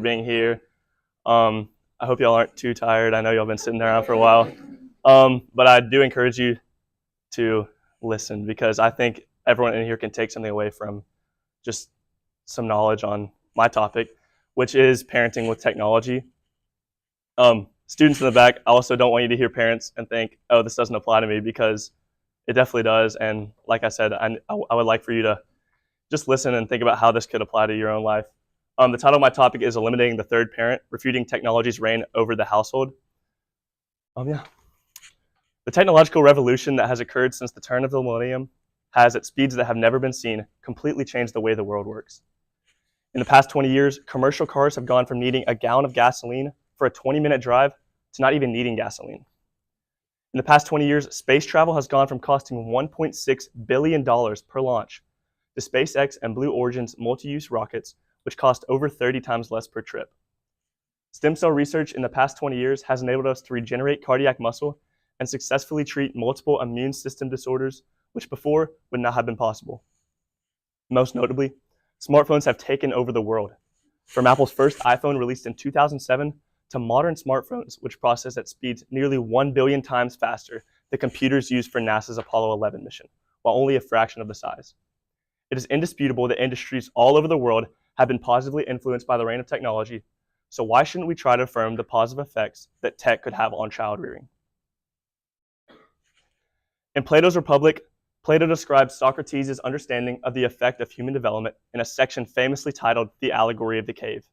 being here. I hope y'all aren't too tired. I know y'all been sitting around for a while. But I do encourage you to listen because I think everyone in here can take something away from just some knowledge on my topic, which is parenting with technology. Students in the back, I also don't want you to hear parents and think, oh, this doesn't apply to me, because it definitely does. And like I said, I would like for you to just listen and think about how this could apply to your own life. The title of my topic is Eliminating the Third Parent, Refuting Technology's Reign Over the Household. The technological revolution that has occurred since the turn of the millennium has, at speeds that have never been seen, completely changed the way the world works. In the past 20 years, commercial cars have gone from needing a gallon of gasoline for a 20-minute drive to not even needing gasoline. In the past 20 years, space travel has gone from costing $1.6 billion per launch to SpaceX and Blue Origin's multi-use rockets, which cost over 30 times less per trip. Stem cell research in the past 20 years has enabled us to regenerate cardiac muscle and successfully treat multiple immune system disorders, which before would not have been possible. Most notably, smartphones have taken over the world. From Apple's first iPhone released in 2007 to modern smartphones, which process at speeds nearly 1 billion times faster than computers used for NASA's Apollo 11 mission, while only a fraction of the size. It is indisputable that industries all over the world have been positively influenced by the reign of technology, so why shouldn't we try to affirm the positive effects that tech could have on child rearing? In Plato's Republic, Plato describes Socrates' understanding of the effect of human development in a section famously titled The Allegory of the Cave.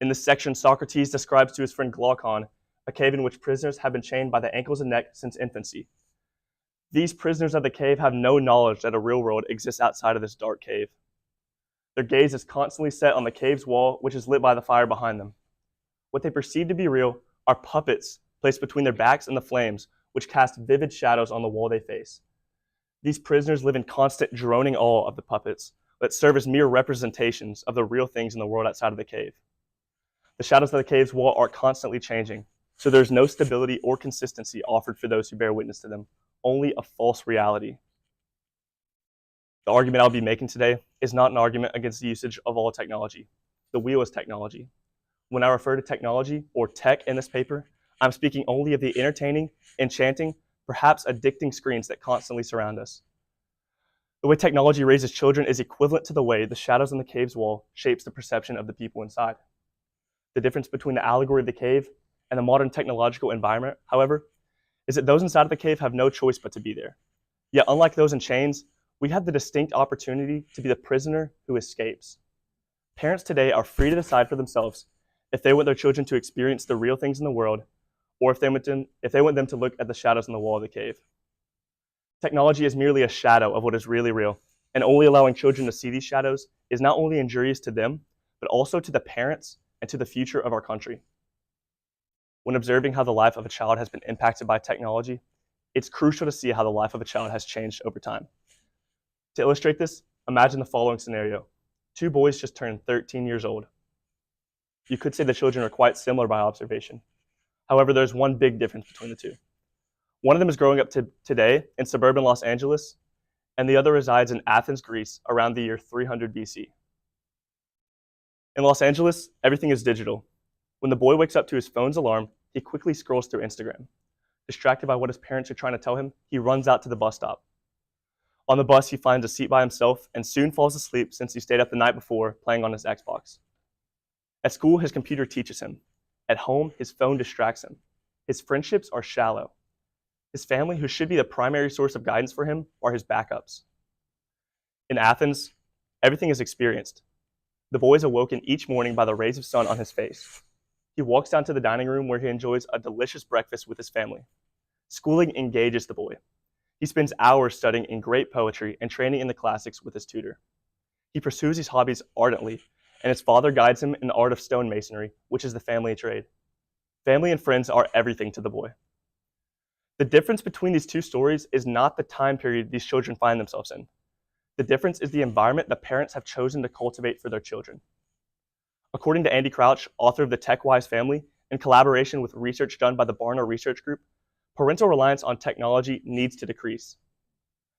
In this section, Socrates describes to his friend Glaucon a cave in which prisoners have been chained by the ankles and neck since infancy. These prisoners of the cave have no knowledge that a real world exists outside of this dark cave. Their gaze is constantly set on the cave's wall, which is lit by the fire behind them. What they perceive to be real are puppets placed between their backs and the flames, which cast vivid shadows on the wall they face. These prisoners live in constant droning awe of the puppets that serve as mere representations of the real things in the world outside of the cave. The shadows of the cave's wall are constantly changing, so there's no stability or consistency offered for those who bear witness to them, only a false reality. The argument I'll be making today is not an argument against the usage of all technology. The wheel is technology. When I refer to technology, or tech, in this paper, I'm speaking only of the entertaining, enchanting, perhaps addicting screens that constantly surround us. The way technology raises children is equivalent to the way the shadows on the cave's wall shapes the perception of the people inside. The difference between the allegory of the cave and the modern technological environment, however, is that those inside of the cave have no choice but to be there. Yet, unlike those in chains, we have the distinct opportunity to be the prisoner who escapes. Parents today are free to decide for themselves if they want their children to experience the real things in the world, or if they want them to look at the shadows on the wall of the cave. Technology is merely a shadow of what is really real, and only allowing children to see these shadows is not only injurious to them, but also to the parents and to the future of our country. When observing how the life of a child has been impacted by technology, it's crucial to see how the life of a child has changed over time. To illustrate this, imagine the following scenario. Two boys just turned 13 years old. You could say the children are quite similar by observation. However, there's one big difference between the two. One of them is growing up today in suburban Los Angeles, and the other resides in Athens, Greece, around the year 300 BC. In Los Angeles, everything is digital. When the boy wakes up to his phone's alarm, he quickly scrolls through Instagram. Distracted by what his parents are trying to tell him, he runs out to the bus stop. On the bus, he finds a seat by himself and soon falls asleep since he stayed up the night before playing on his Xbox. At school, his computer teaches him. At home, his phone distracts him. His friendships are shallow. His family, who should be the primary source of guidance for him, are his backups. In Athens, everything is experienced. The boy is awoken each morning by the rays of sun on his face. He walks down to the dining room where he enjoys a delicious breakfast with his family. Schooling engages the boy. He spends hours studying in great poetry and training in the classics with his tutor. He pursues his hobbies ardently, and his father guides him in the art of stonemasonry, which is the family trade. Family and friends are everything to the boy. The difference between these two stories is not the time period these children find themselves in. The difference is the environment the parents have chosen to cultivate for their children. According to Andy Crouch, author of The Tech-Wise Family, in collaboration with research done by the Barna Research Group, parental reliance on technology needs to decrease.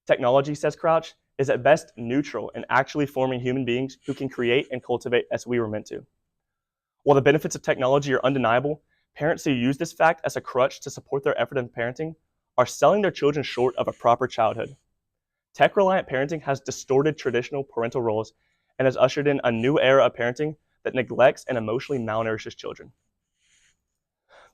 Technology, says Crouch, is at best neutral in actually forming human beings who can create and cultivate as we were meant to. While the benefits of technology are undeniable, parents who use this fact as a crutch to support their effort in parenting are selling their children short of a proper childhood. Tech-reliant parenting has distorted traditional parental roles and has ushered in a new era of parenting that neglects and emotionally malnourishes children.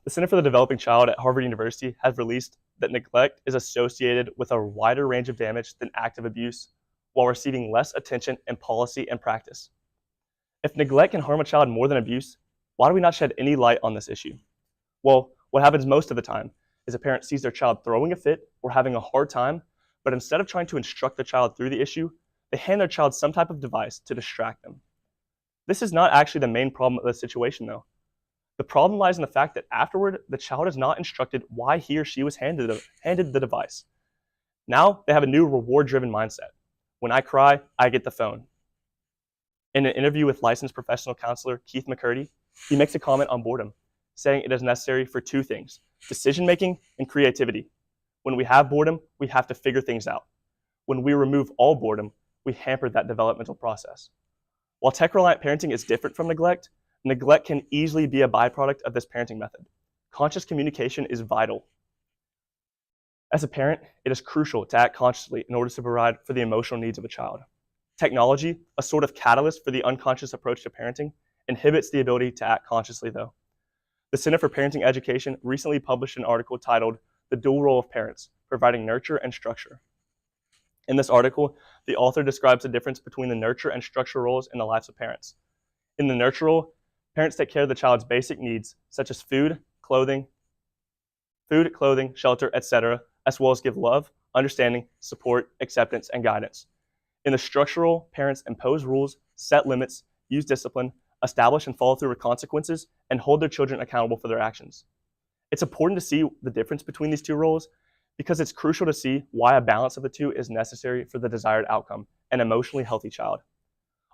The Center for the Developing Child at Harvard University has released that neglect is associated with a wider range of damage than active abuse, while receiving less attention in policy and practice. If neglect can harm a child more than abuse, why do we not shed any light on this issue? Well, what happens most of the time is a parent sees their child throwing a fit or having a hard time, but instead of trying to instruct the child through the issue, they hand their child some type of device to distract them. This is not actually the main problem of the situation, though. The problem lies in the fact that afterward, the child is not instructed why he or she was handed the device. Now, they have a new reward-driven mindset. When I cry, I get the phone. In an interview with licensed professional counselor Keith McCurdy, he makes a comment on boredom, saying it is necessary for two things: decision-making and creativity. When we have boredom, we have to figure things out. When we remove all boredom, we hamper that developmental process. While tech-reliant parenting is different from neglect, neglect can easily be a byproduct of this parenting method. Conscious communication is vital. As a parent, it is crucial to act consciously in order to provide for the emotional needs of a child. Technology, a sort of catalyst for the unconscious approach to parenting, inhibits the ability to act consciously, though. The Center for Parenting Education recently published an article titled "The Dual Role of Parents, Providing Nurture and Structure." In this article, the author describes the difference between the nurture and structure roles in the lives of parents. In the nurture role, parents take care of the child's basic needs, such as food, clothing, shelter, etc., as well as give love, understanding, support, acceptance, and guidance. In the structure role, parents impose rules, set limits, use discipline, establish and follow through with consequences, and hold their children accountable for their actions. It's important to see the difference between these two roles because it's crucial to see why a balance of the two is necessary for the desired outcome, an emotionally healthy child.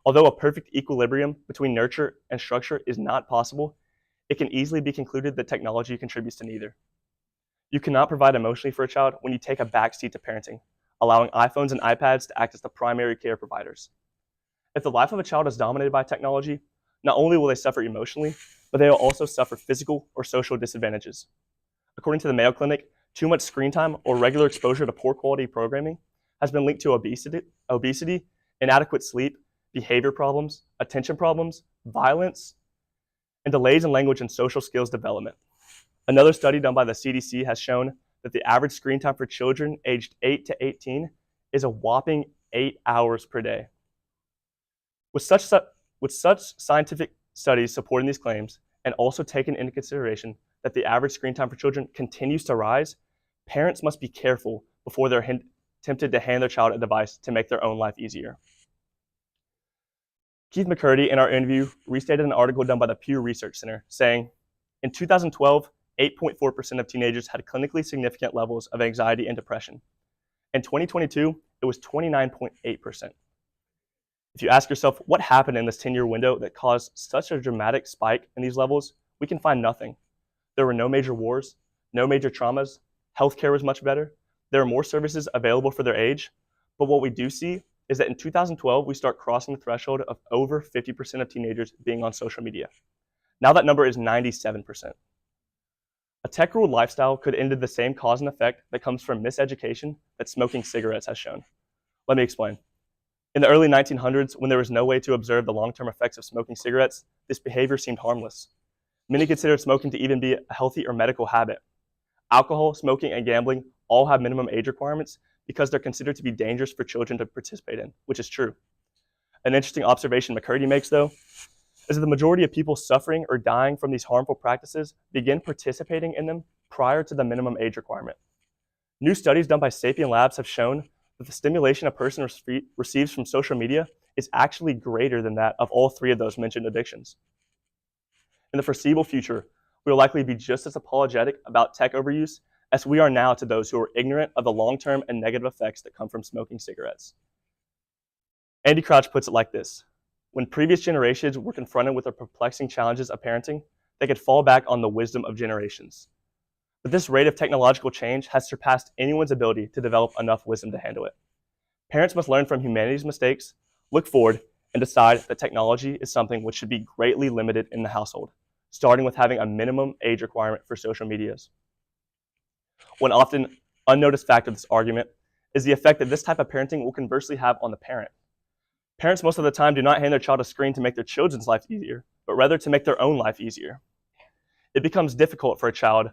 Although a perfect equilibrium between nurture and structure is not possible, it can easily be concluded that technology contributes to neither. You cannot provide emotionally for a child when you take a backseat to parenting, allowing iPhones and iPads to act as the primary care providers. If the life of a child is dominated by technology, not only will they suffer emotionally, but they will also suffer physical or social disadvantages. According to the Mayo Clinic, too much screen time or regular exposure to poor quality programming has been linked to obesity, inadequate sleep, behavior problems, attention problems, violence, and delays in language and social skills development. Another study done by the CDC has shown that the average screen time for children aged 8 to 18 is a whopping 8 hours per day. With such scientific studies supporting these claims, and also taking into consideration that the average screen time for children continues to rise, parents must be careful before they're tempted to hand their child a device to make their own life easier. Keith McCurdy, in our interview, restated an article done by the Pew Research Center, saying, in 2012, 8.4% of teenagers had clinically significant levels of anxiety and depression. In 2022, it was 29.8%. If you ask yourself what happened in this 10-year window that caused such a dramatic spike in these levels, we can find nothing. There were no major wars, no major traumas, healthcare was much better, there are more services available for their age, but what we do see is that in 2012, we start crossing the threshold of over 50% of teenagers being on social media. Now that number is 97%. A tech-ruled lifestyle could end in the same cause and effect that comes from miseducation that smoking cigarettes has shown. Let me explain. In the early 1900s, when there was no way to observe the long-term effects of smoking cigarettes, this behavior seemed harmless. Many considered smoking to even be a healthy or medical habit. Alcohol, smoking, and gambling all have minimum age requirements because they're considered to be dangerous for children to participate in, which is true. An interesting observation McCurdy makes, though, is that the majority of people suffering or dying from these harmful practices begin participating in them prior to the minimum age requirement. New studies done by Sapien Labs have shown that the stimulation a person receives from social media is actually greater than that of all three of those mentioned addictions. In the foreseeable future, we will likely be just as apologetic about tech overuse as we are now to those who are ignorant of the long-term and negative effects that come from smoking cigarettes. Andy Crouch puts it like this: when previous generations were confronted with the perplexing challenges of parenting, they could fall back on the wisdom of generations. But this rate of technological change has surpassed anyone's ability to develop enough wisdom to handle it. Parents must learn from humanity's mistakes, look forward, and decide that technology is something which should be greatly limited in the household, starting with having a minimum age requirement for social medias. One often unnoticed fact of this argument is the effect that this type of parenting will conversely have on the parent. Parents most of the time do not hand their child a screen to make their children's life easier, but rather to make their own life easier. It becomes difficult for a child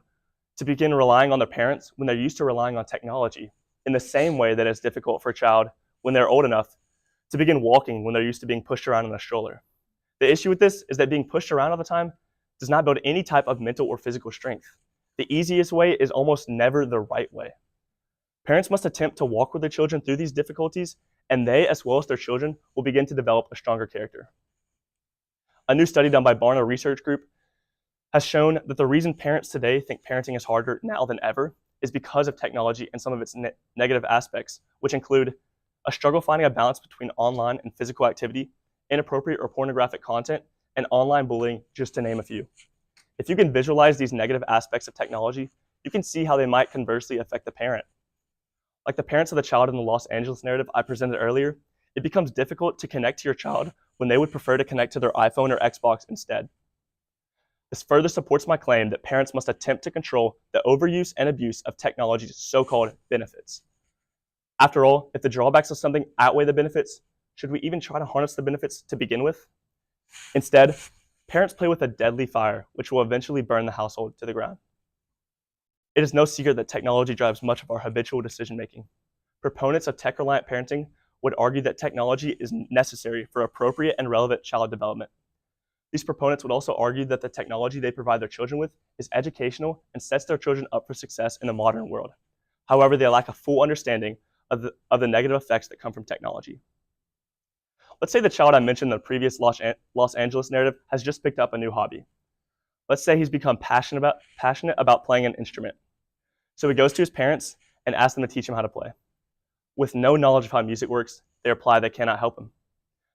to begin relying on their parents when they're used to relying on technology, in the same way that it's difficult for a child when they're old enough to begin walking when they're used to being pushed around in a stroller. The issue with this is that being pushed around all the time does not build any type of mental or physical strength. The easiest way is almost never the right way. Parents must attempt to walk with their children through these difficulties, and they, as well as their children, will begin to develop a stronger character. A new study done by Barna Research Group has shown that the reason parents today think parenting is harder now than ever is because of technology and some of its negative aspects, which include a struggle finding a balance between online and physical activity, inappropriate or pornographic content, and online bullying, just to name a few. If you can visualize these negative aspects of technology, you can see how they might conversely affect the parent. Like the parents of the child in the Los Angeles narrative I presented earlier, it becomes difficult to connect to your child when they would prefer to connect to their iPhone or Xbox instead. This further supports my claim that parents must attempt to control the overuse and abuse of technology's so-called benefits. After all, if the drawbacks of something outweigh the benefits, should we even try to harness the benefits to begin with? Instead, parents play with a deadly fire, which will eventually burn the household to the ground. It is no secret that technology drives much of our habitual decision-making. Proponents of tech-reliant parenting would argue that technology is necessary for appropriate and relevant child development. These proponents would also argue that the technology they provide their children with is educational and sets their children up for success in the modern world. However, they lack a full understanding of the negative effects that come from technology. Let's say the child I mentioned in the previous Los Angeles narrative has just picked up a new hobby. Let's say he's become passionate about playing an instrument. So he goes to his parents and asks them to teach him how to play. With no knowledge of how music works, they reply they cannot help him.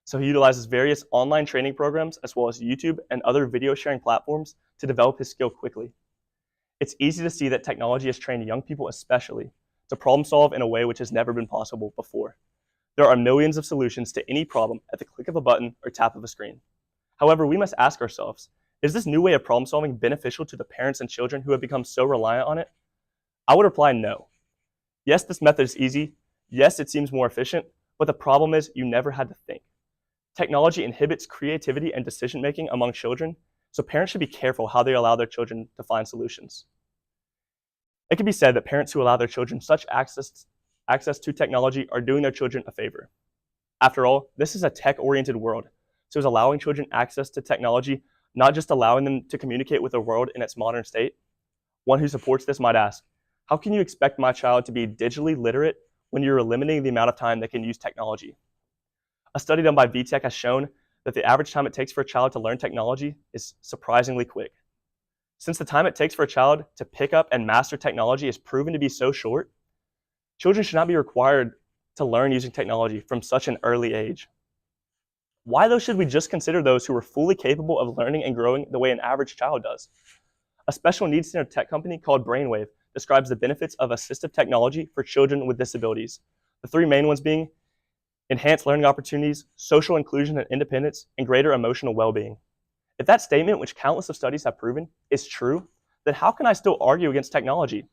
So he utilizes various online training programs as well as YouTube and other video sharing platforms to develop his skill quickly. It's easy to see that technology has trained young people especially to problem solve in a way which has never been possible before. There are millions of solutions to any problem at the click of a button or tap of a screen. However, we must ask ourselves, is this new way of problem solving beneficial to the parents and children who have become so reliant on it? I would reply no. Yes, this method is easy. Yes, it seems more efficient, but the problem is you never had to think. Technology inhibits creativity and decision-making among children, so parents should be careful how they allow their children to find solutions. It can be said that parents who allow their children such access to technology are doing their children a favor. After all, this is a tech-oriented world, so is allowing children access to technology not just allowing them to communicate with the world in its modern state? One who supports this might ask, how can you expect my child to be digitally literate when you're eliminating the amount of time they can use technology? A study done by VTech has shown that the average time it takes for a child to learn technology is surprisingly quick. Since the time it takes for a child to pick up and master technology is proven to be so short, children should not be required to learn using technology from such an early age. Why, though, should we just consider those who are fully capable of learning and growing the way an average child does? A special needs center tech company called Brainwave describes the benefits of assistive technology for children with disabilities, the three main ones being enhanced learning opportunities, social inclusion and independence, and greater emotional well-being. If that statement, which countless of studies have proven, is true, then how can I still argue against technology?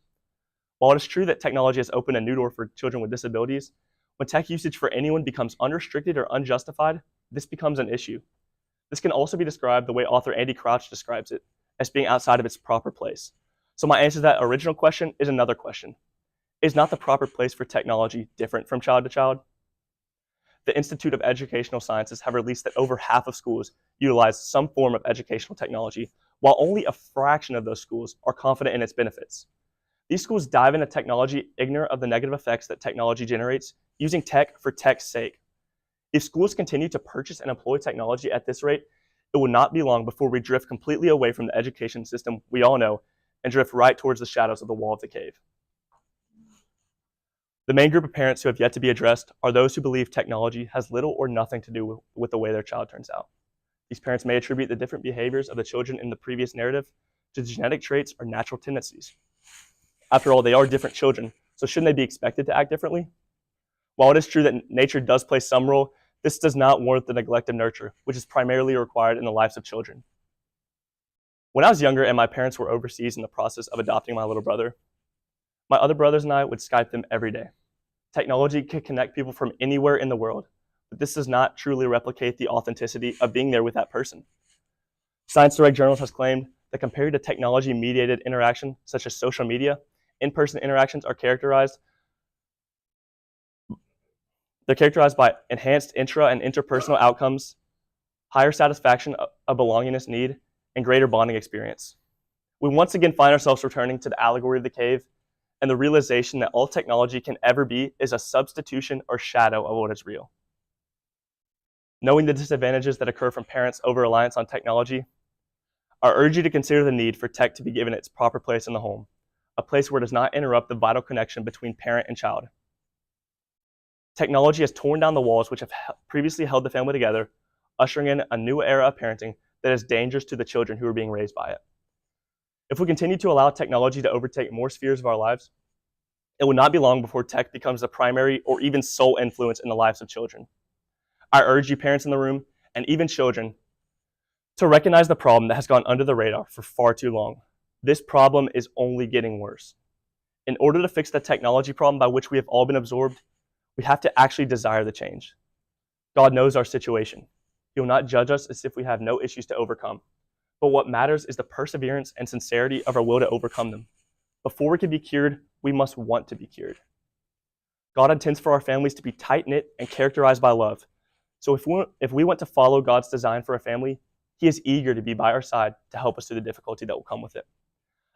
While it is true that technology has opened a new door for children with disabilities, when tech usage for anyone becomes unrestricted or unjustified, this becomes an issue. This can also be described the way author Andy Crouch describes it, as being outside of its proper place. So my answer to that original question is another question. Is not the proper place for technology different from child to child? The Institute of Educational Sciences have released that over half of schools utilize some form of educational technology, while only a fraction of those schools are confident in its benefits. These schools dive into technology ignorant of the negative effects that technology generates, using tech for tech's sake. If schools continue to purchase and employ technology at this rate, it will not be long before we drift completely away from the education system we all know and drift right towards the shadows of the wall of the cave. The main group of parents who have yet to be addressed are those who believe technology has little or nothing to do with the way their child turns out. These parents may attribute the different behaviors of the children in the previous narrative to genetic traits or natural tendencies. After all, they are different children, so shouldn't they be expected to act differently? While it is true that nature does play some role, This does not warrant the neglect of nurture, which is primarily required in the lives of children. When I was younger and my parents were overseas in the process of adopting my little brother, my other brothers and I would Skype them every day. Technology can connect people from anywhere in the world, but this does not truly replicate the authenticity of being there with that person. Science Direct Journals has claimed that compared to technology-mediated interaction, such as social media, in-person interactions are characterized by enhanced intra and interpersonal outcomes, higher satisfaction of belongingness need, and greater bonding experience. We once again find ourselves returning to the allegory of the cave and the realization that all technology can ever be is a substitution or shadow of what is real. Knowing the disadvantages that occur from parents' over-reliance on technology, I urge you to consider the need for tech to be given its proper place in the home, a place where it does not interrupt the vital connection between parent and child. Technology has torn down the walls which have previously held the family together, ushering in a new era of parenting that is dangerous to the children who are being raised by it. If we continue to allow technology to overtake more spheres of our lives, it will not be long before tech becomes the primary or even sole influence in the lives of children. I urge you parents in the room, and even children, to recognize the problem that has gone under the radar for far too long. This problem is only getting worse. In order to fix the technology problem by which we have all been absorbed, we have to actually desire the change. God knows our situation. He will not judge us as if we have no issues to overcome. But what matters is the perseverance and sincerity of our will to overcome them. Before we can be cured, we must want to be cured. God intends for our families to be tight-knit and characterized by love. So if we want to follow God's design for a family, He is eager to be by our side to help us through the difficulty that will come with it.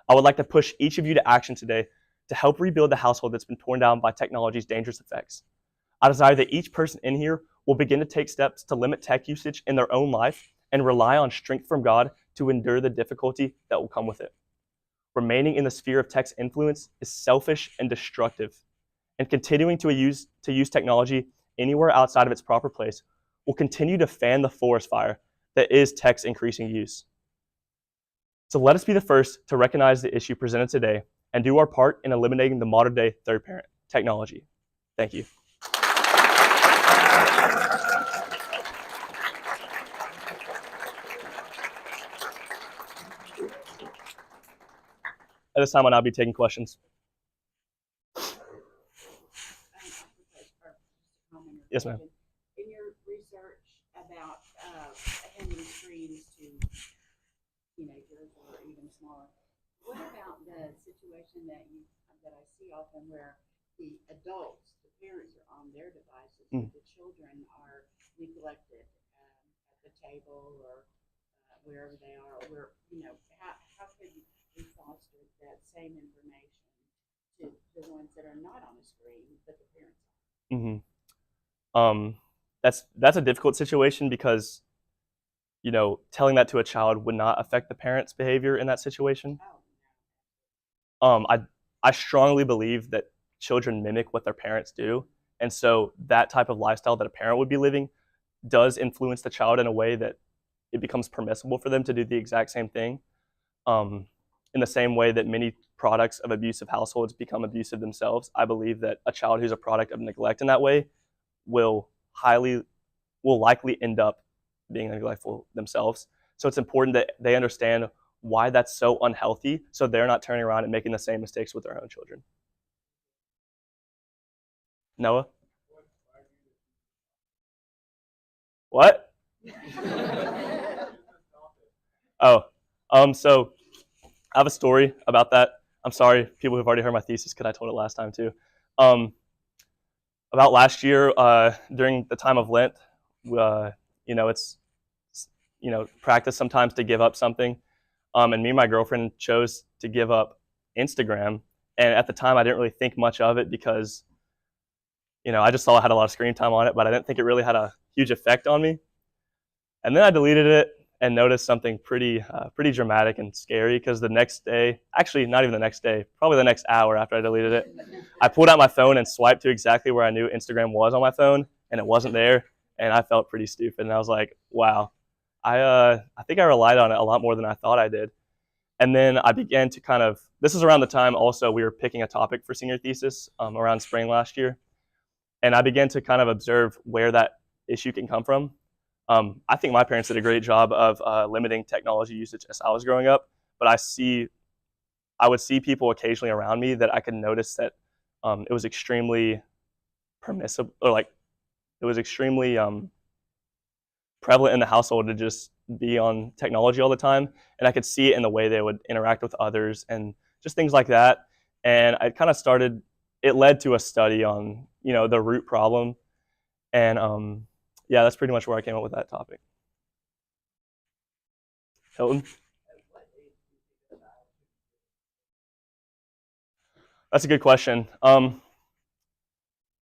I would like to push each of you to action today to help rebuild the household that's been torn down by technology's dangerous effects. I desire that each person in here will begin to take steps to limit tech usage in their own life and rely on strength from God to endure the difficulty that will come with it. Remaining in the sphere of tech's influence is selfish and destructive, and continuing to use technology anywhere outside of its proper place will continue to fan the forest fire that is tech's increasing use. So let us be the first to recognize the issue presented today and do our part in eliminating the modern-day third parent, technology. Thank you. At this time, I'll now be taking questions. Yes, ma'am. In your research about handing screens to teenagers or even smaller, what about the situation that I see often where the adults, the parents, are on their devices, but the children are neglected at the table or wherever they are? How could we foster that same information to the ones that are not on the screen, but the parents are? That's a difficult situation because, telling that to a child would not affect the parent's behavior in that situation. I strongly believe that children mimic what their parents do, and so that type of lifestyle that a parent would be living does influence the child in a way that it becomes permissible for them to do the exact same thing. In the same way that many products of abusive households become abusive themselves, I believe that a child who's a product of neglect in that way will likely end up being neglectful themselves. So it's important that they understand why that's so unhealthy, so they're not turning around and making the same mistakes with their own children. Noah? What? So I have a story about that. I'm sorry, people who've already heard my thesis, because I told it last time too. About last year, during the time of Lent, it's practice sometimes to give up something. And me and my girlfriend chose to give up Instagram. And at the time, I didn't really think much of it because, I just saw it had a lot of screen time on it, but I didn't think it really had a huge effect on me. And then I deleted it and noticed something pretty dramatic and scary, because the next day, actually not even the next day, probably the next hour after I deleted it, I pulled out my phone and swiped to exactly where I knew Instagram was on my phone, and it wasn't there, and I felt pretty stupid. And I was like, wow, I think I relied on it a lot more than I thought I did. And then I began to this is around the time also we were picking a topic for senior thesis around spring last year. And I began to kind of observe where that issue can come from. I think my parents did a great job of limiting technology usage as I was growing up, but I would see people occasionally around me that I could notice that it was extremely permissible, or like it was extremely prevalent in the household to just be on technology all the time, and I could see it in the way they would interact with others and just things like that. And I kind of started. It led to a study on the root problem, and yeah, that's pretty much where I came up with that topic. Hilton, that's a good question.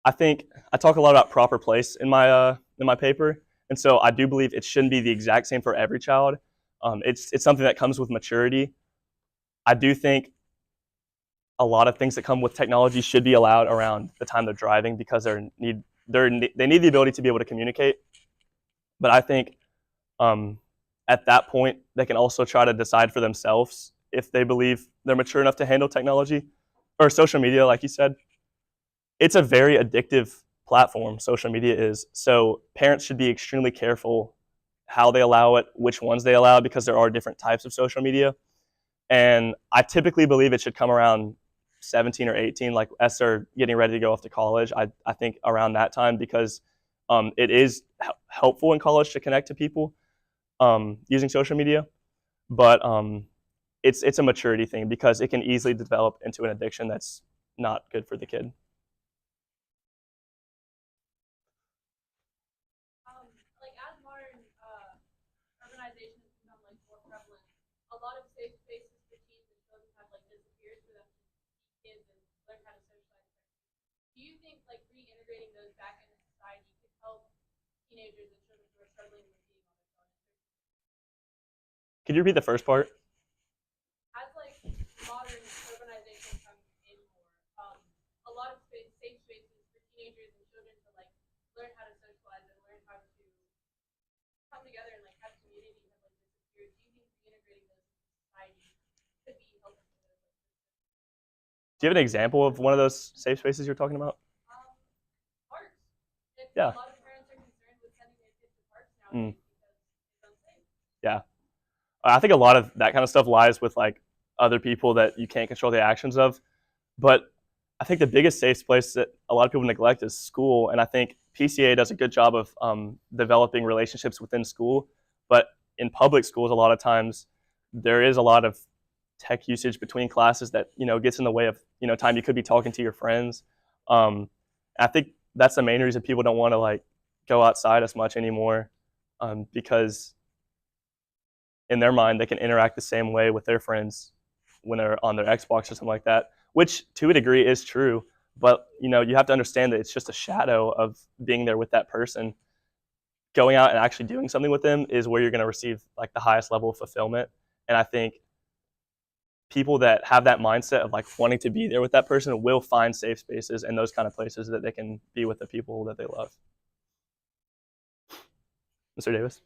I think I talk a lot about proper place in my paper, and so I do believe it shouldn't be the exact same for every child. It's something that comes with maturity. I do think a lot of things that come with technology should be allowed around the time they're driving because they need the ability to be able to communicate. But I think at that point they can also try to decide for themselves if they believe they're mature enough to handle technology or social media, like you said. It's a very addictive platform, social media is. So parents should be extremely careful how they allow it, which ones they allow, because there are different types of social media. And I typically believe it should come around 17 or 18, like as they're getting ready to go off to college. I think around that time, because it is helpful in college to connect to people using social media. But it's a maturity thing because it can easily develop into an addiction that's not good for the kid. Like as modern urbanization has become like more prevalent, a lot of safe spaces for teens and children have like disappeared for them to be kids and learn how to socialize. Do you think like reintegrating those back into society could help teenagers and children who are struggling with being on their phone? Could you repeat the first part? As like modern urbanization comes in more, a lot of safe spaces for teenagers and children to like learn how to socialize and learn how to come together and like have community have like disappeared. Do you think reintegrating those into society could be helpful? Do you have an example of one of those safe spaces you're talking about? Parks. Yeah. A lot of parents are concerned with sending their kids to parks now Mm. because it's unsafe. Yeah. I think a lot of that kind of stuff lies with like other people that you can't control the actions of. But I think the biggest safe place that a lot of people neglect is school. And I think PCA does a good job of developing relationships within school. But in public schools, a lot of times there is a lot of tech usage between classes that gets in the way of time you could be talking to your friends. I think that's the main reason people don't want to like go outside as much anymore, because in their mind they can interact the same way with their friends when they're on their Xbox or something like that, which to a degree is true. But you have to understand that it's just a shadow of being there with that person. Going out and actually doing something with them is where you're going to receive like the highest level of fulfillment. And I think people that have that mindset of like wanting to be there with that person will find safe spaces and those kind of places that they can be with the people that they love. Mr. Davis?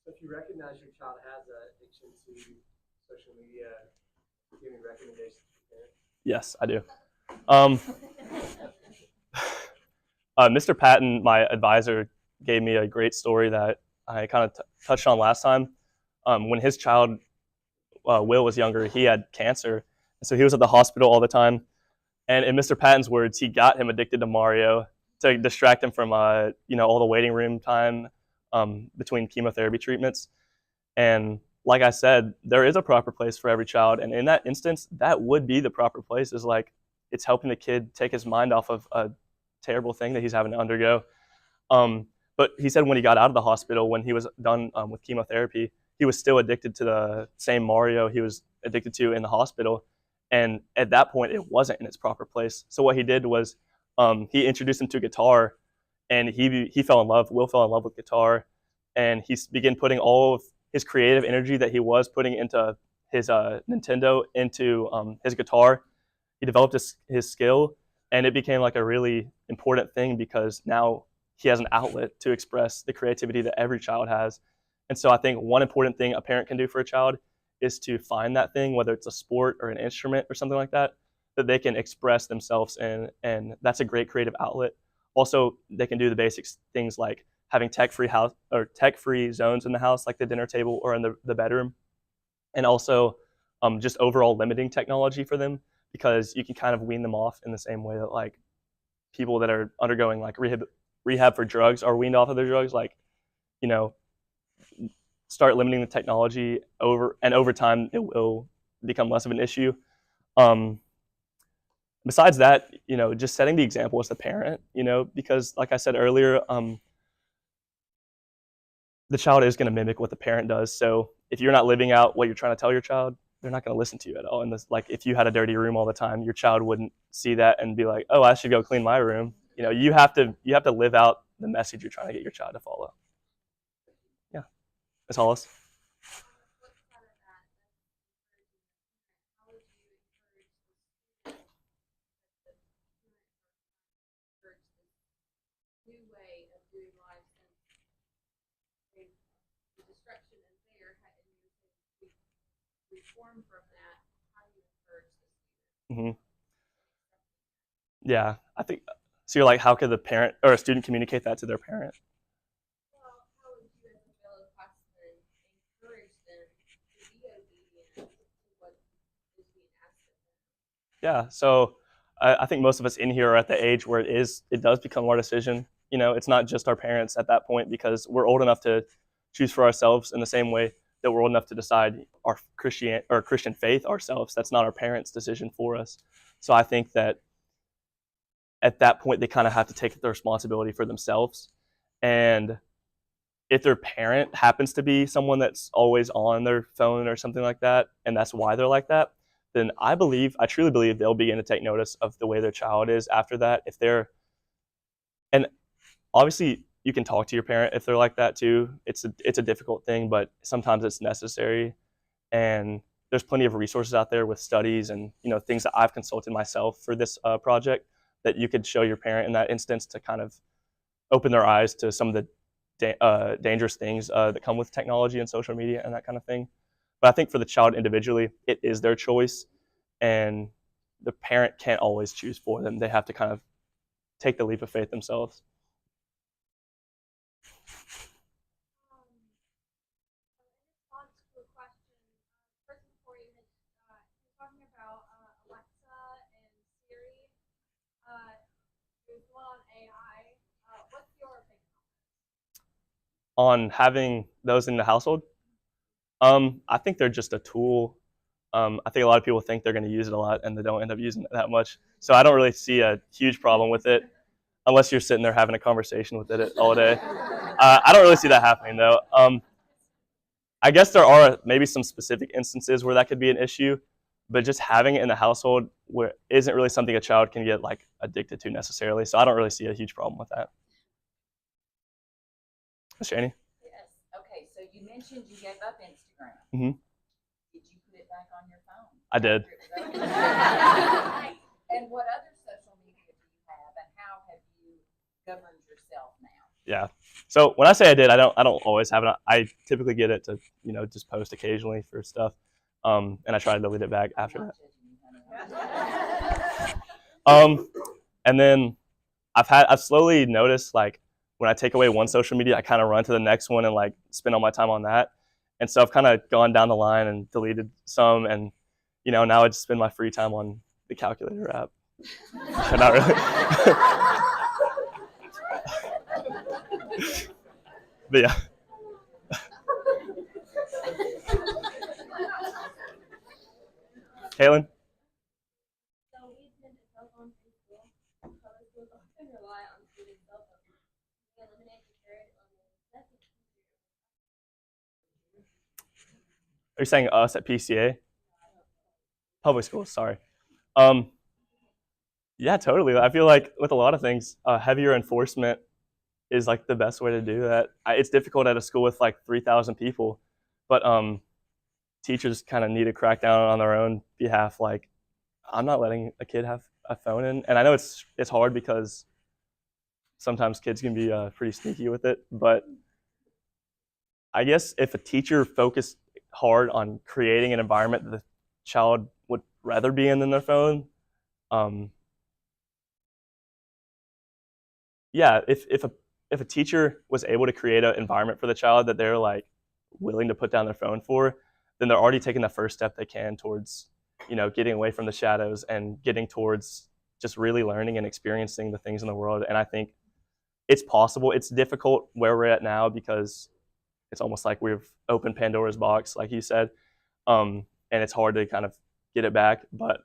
So if you recognize your child has an addiction to social media, do you have any recommendations for parents? Yes, I do. Mr. Patton, my advisor, gave me a great story that I kind of touched on last time. When his child, Will, was younger, he had cancer. And so he was at the hospital all the time. And in Mr. Patton's words, he got him addicted to Mario to distract him from all the waiting room time between chemotherapy treatments. And like I said, there is a proper place for every child. And in that instance, that would be the proper place, is like it's helping the kid take his mind off of a terrible thing that he's having to undergo. But he said when he got out of the hospital, when he was done with chemotherapy, he was still addicted to the same Mario he was addicted to in the hospital. And at that point, it wasn't in its proper place. So what he did was he introduced him to guitar, and he fell in love. Will fell in love with guitar, and he began putting all of his creative energy that he was putting into his Nintendo into his guitar. He developed his skill, and it became like a really important thing because now he has an outlet to express the creativity that every child has. And so I think one important thing a parent can do for a child is to find that thing, whether it's a sport or an instrument or something like that, that they can express themselves in, and that's a great creative outlet. Also, they can do the basic things like having tech-free zones in the house, like the dinner table or in the bedroom, and also just overall limiting technology for them, because you can kind of wean them off in the same way that like people that are undergoing like rehab for drugs are weaned off of their drugs. Like, you know, start limiting the technology over time it will become less of an issue. Besides that, just setting the example as the parent, because like I said earlier, the child is going to mimic what the parent does. So if you're not living out what you're trying to tell your child, they're not going to listen to you at all. And this, like, if you had a dirty room all the time, your child wouldn't see that and be like, "Oh, I should go clean my room." You have to live out the message you're trying to get your child to follow. Yeah, that's all. New way of doing life since the destruction is there, and we reform from that. How do you encourage this Mm-hmm. Yeah, I think so. You're like, how could the parent or a student communicate that to their parent? Well, how would you as a fellow classman encourage them to be obedient to what is being asked of them? Yeah, so I think most of us in here are at the age where it does become our decision. It's not just our parents at that point, because we're old enough to choose for ourselves in the same way that we're old enough to decide our Christian faith ourselves. That's not our parents' decision for us. So I think that at that point they kind of have to take the responsibility for themselves. And if their parent happens to be someone that's always on their phone or something like that, and that's why they're like that, then I truly believe they'll begin to take notice of the way their child is after that. And obviously you can talk to your parent if they're like that too. It's a difficult thing, but sometimes it's necessary. And there's plenty of resources out there with studies and things that I've consulted myself for this project that you could show your parent in that instance to kind of open their eyes to some of the dangerous things that come with technology and social media and that kind of thing. But I think for the child individually, it is their choice, and the parent can't always choose for them. They have to kind of take the leap of faith themselves. In response to a question, person before you had talking about Alexa and Siri. There's one on AI. What's your opinion On having those in the household, I think they're just a tool. I think a lot of people think they're going to use it a lot, and they don't end up using it that much. So I don't really see a huge problem with it, unless you're sitting there having a conversation with it all day. I don't really see that happening, though. I guess there are maybe some specific instances where that could be an issue, but just having it in the household isn't really something a child can get like addicted to necessarily. So I don't really see a huge problem with that. Shani? Yes. Okay. So you mentioned you gave up Instagram. Mm-hmm. Did you put it back on your phone? I did. And what other social media do you have, and how have you governed yourself now? Yeah. So when I say I did, I don't always have it. I typically get it to just post occasionally for stuff, and I try to delete it back after that. And then I've slowly noticed, like, when I take away one social media, I kind of run to the next one and like spend all my time on that. And so I've kind of gone down the line and deleted some, and now I just spend my free time on the calculator app. Not really. But yeah. Kaylin? So we attend a cell phone free school. Public schools often rely on students' cell phones. They eliminate the carrot on the necessity. Are you saying us at PCA? Public schools, sorry. Yeah, totally. I feel like with a lot of things, heavier enforcement is like the best way to do that. It's difficult at a school with like 3,000 people, but teachers kind of need to crack down on their own behalf. Like, I'm not letting a kid have a phone in, and I know it's hard because sometimes kids can be pretty sneaky with it. But I guess if a teacher focused hard on creating an environment that the child would rather be in than their phone, yeah, if if a teacher was able to create an environment for the child that they're like willing to put down their phone for, then they're already taking the first step they can towards, getting away from the shadows and getting towards just really learning and experiencing the things in the world. And I think it's possible. It's difficult where we're at now because it's almost like we've opened Pandora's box, like you said, and it's hard to kind of get it back. But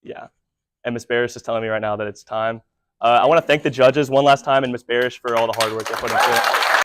yeah, and Miss Barish is telling me right now that it's time. I want to thank the judges one last time and Miss Barish for all the hard work they put into it.